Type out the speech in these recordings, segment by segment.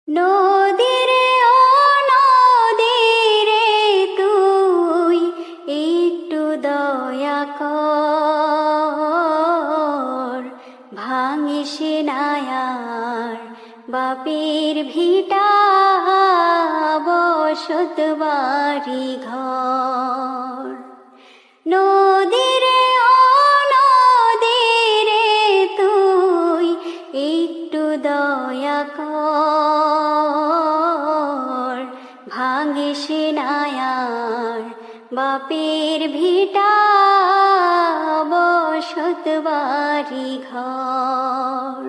নদীরে ও নদীরে তুই একটু দয়া কর, ভাঙিস নায়ার বাপের ভিটা বসত বাড়ি ঘর। নদীরে ও নদীরে তুই একটু দয়া কর, ভাঙিস নায়ার বাপের ভিটা বসত বাড়ি ঘর।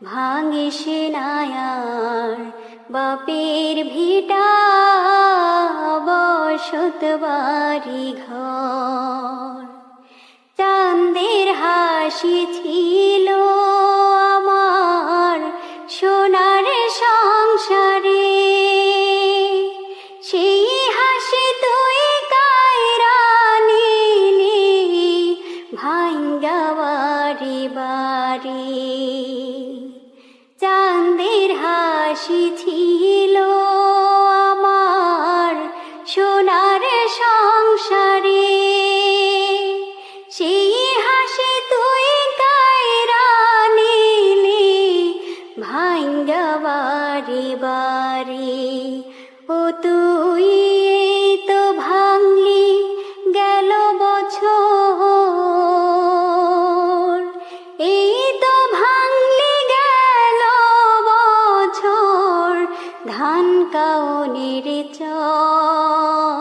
ভাঙিস নায়ার বাপের ভিটা বসত বাড়ি ঘর। চাঁদের হাসি ছিল আমার সোনার সংসারে, সেই হাসি তুই কায়রা নিলি ভাঙ্গা বাড়ি বাড়ি। চাঁদের হাসি ছিল আমার সোনার সংসারে, সেই হাসি তুই কায়রা নিলি ভাঙ্গা বাড়ি বাড়ি। ও তুই তো ভাঙলি গেল বছর, এই তো ভাঙলি গেল বছর, ধান কাউনের চর।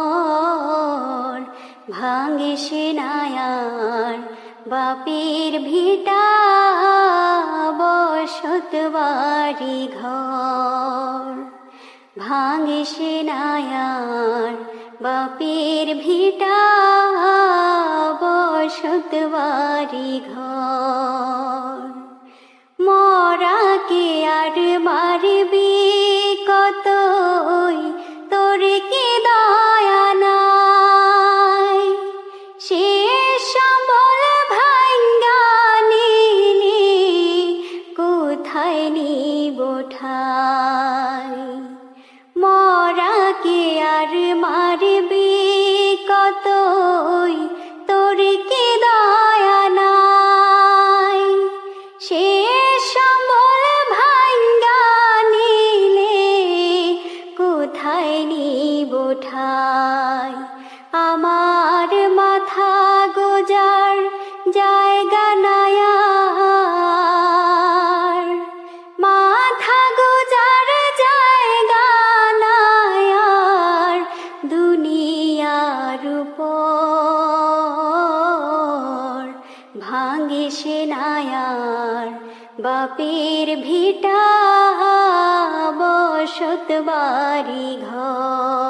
ভাঙিস নায়ার বাপের ভিটা বসত বাড়ি ঘর। ভাঙিস নায়ার বাপের ভিটা বসত বাড়ি ঘর। মরাকে আর মারবি কতই, তোর কি দয়া নাই? শেষ সম্বল ভাঙ্গা নিলি কোথায় নিব ঠাই? মরাকে আর মারবি কতই, তোর কি দয়া নাই? শেষ সম্বল ভাঙ্গা নিলে কোথায় নিব ঠাই? আমার মাথা গোজার জায়গা নায়ার, মাথা গোজার জায়গা নায়ার দুনিয়ার উপর। ভাঙিস নায়ার বাপের ভিটা বসত বাড়ি ঘর।